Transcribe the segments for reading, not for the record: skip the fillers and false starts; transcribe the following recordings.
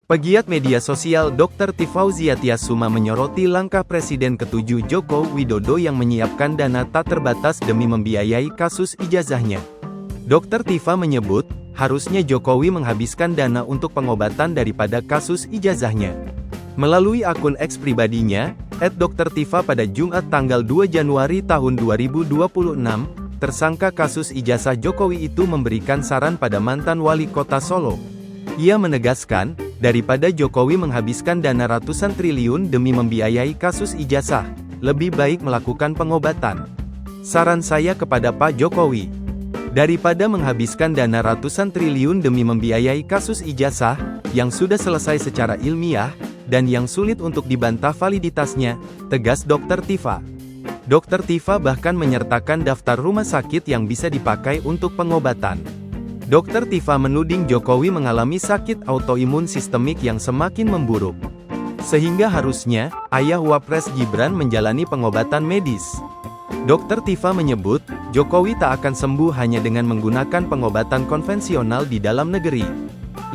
Pegiat media sosial Dr. Tifauzia Tiasuma menyoroti langkah Presiden ke-7 Joko Widodo yang menyiapkan dana tak terbatas demi membiayai kasus ijazahnya. Dr. Tifa menyebut, harusnya Jokowi menghabiskan dana untuk pengobatan daripada kasus ijazahnya. Melalui akun X pribadinya, @Dr.Tifa pada Jumat tanggal 2 Januari tahun 2026, tersangka kasus ijazah Jokowi itu memberikan saran pada mantan wali kota Solo. Ia menegaskan, daripada Jokowi menghabiskan dana ratusan triliun demi membiayai kasus ijazah, lebih baik melakukan pengobatan. Saran saya kepada Pak Jokowi, daripada menghabiskan dana ratusan triliun demi membiayai kasus ijazah, yang sudah selesai secara ilmiah, dan yang sulit untuk dibantah validitasnya, tegas Dr. Tifa. Dr. Tifa bahkan menyertakan daftar rumah sakit yang bisa dipakai untuk pengobatan. Dr. Tifa menuding Jokowi mengalami sakit autoimun sistemik yang semakin memburuk. Sehingga harusnya, ayah Wapres Gibran menjalani pengobatan medis. Dr. Tifa menyebut, Jokowi tak akan sembuh hanya dengan menggunakan pengobatan konvensional di dalam negeri.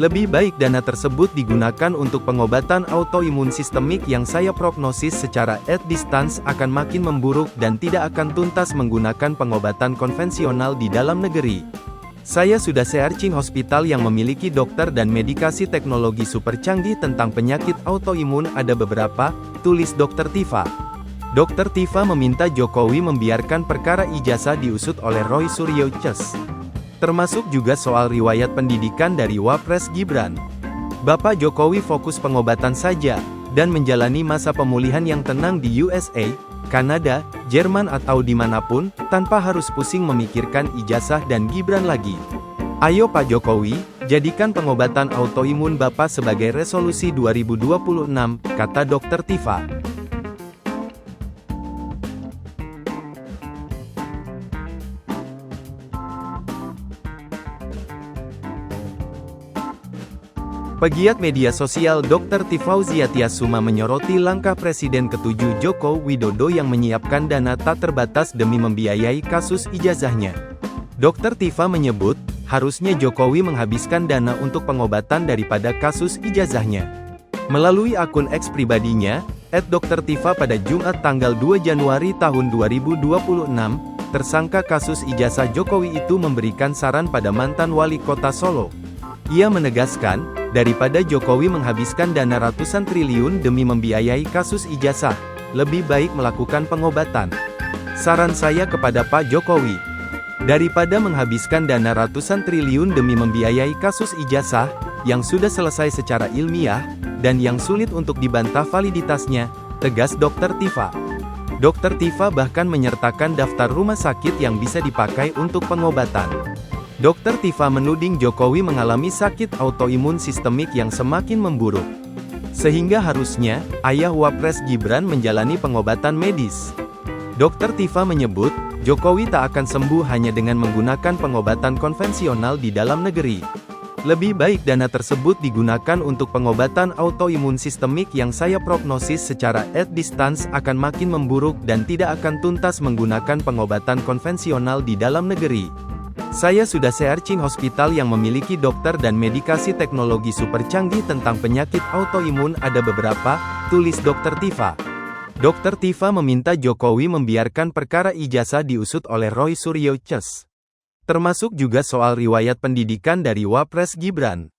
Lebih baik dana tersebut digunakan untuk pengobatan autoimun sistemik yang saya prognosis secara at distance akan makin memburuk dan tidak akan tuntas menggunakan pengobatan konvensional di dalam negeri. Saya sudah searching hospital yang memiliki dokter dan medikasi teknologi super canggih tentang penyakit autoimun ada beberapa, tulis Dr. Tifa. Dr. Tifa meminta Jokowi membiarkan perkara ijazah diusut oleh Roy Suryo Ces. Termasuk juga soal riwayat pendidikan dari Wapres Gibran. Bapak Jokowi fokus pengobatan saja, dan menjalani masa pemulihan yang tenang di USA, Kanada, Jerman atau dimanapun, tanpa harus pusing memikirkan ijazah dan Gibran lagi. Ayo Pak Jokowi, jadikan pengobatan autoimun Bapak sebagai resolusi 2026, kata Dr. Tifa. Pegiat media sosial Dr. Tifauzia Tiasuma menyoroti langkah Presiden ke-7 Joko Widodo yang menyiapkan dana tak terbatas demi membiayai kasus ijazahnya. Dr. Tifa menyebut, harusnya Jokowi menghabiskan dana untuk pengobatan daripada kasus ijazahnya. Melalui akun X pribadinya, @Dr.Tifa pada Jumat tanggal 2 Januari tahun 2026, tersangka kasus ijazah Jokowi itu memberikan saran pada mantan wali kota Solo. Ia menegaskan, daripada Jokowi menghabiskan dana ratusan triliun demi membiayai kasus ijazah, lebih baik melakukan pengobatan. Saran saya kepada Pak Jokowi, daripada menghabiskan dana ratusan triliun demi membiayai kasus ijazah, yang sudah selesai secara ilmiah, dan yang sulit untuk dibantah validitasnya, tegas Dr. Tifa. Dr. Tifa bahkan menyertakan daftar rumah sakit yang bisa dipakai untuk pengobatan. Dr. Tifa menuding Jokowi mengalami sakit autoimun sistemik yang semakin memburuk. Sehingga harusnya, ayah Wapres Gibran menjalani pengobatan medis. Dr. Tifa menyebut, Jokowi tak akan sembuh hanya dengan menggunakan pengobatan konvensional di dalam negeri. Lebih baik dana tersebut digunakan untuk pengobatan autoimun sistemik yang saya prognosis secara at distance akan makin memburuk dan tidak akan tuntas menggunakan pengobatan konvensional di dalam negeri. Saya sudah searching hospital yang memiliki dokter dan medikasi teknologi super canggih tentang penyakit autoimun ada beberapa, tulis Dr. Tifa. Dr. Tifa meminta Jokowi membiarkan perkara ijazah diusut oleh Roy Suryo Ces. Termasuk juga soal riwayat pendidikan dari Wapres Gibran.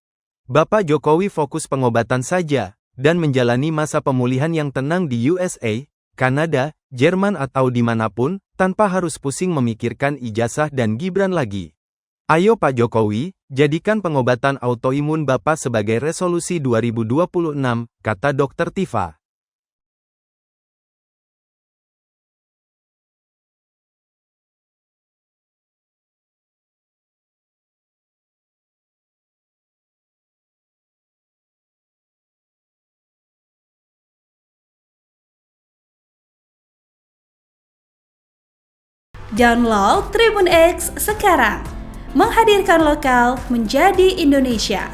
Bapak Jokowi fokus pengobatan saja, dan menjalani masa pemulihan yang tenang di USA, Kanada, Jerman atau dimanapun, tanpa harus pusing memikirkan ijazah dan Gibran lagi. Ayo Pak Jokowi, jadikan pengobatan autoimun Bapak sebagai resolusi 2026, kata Dr. Tifa. Download Tribun X sekarang, menghadirkan lokal menjadi Indonesia.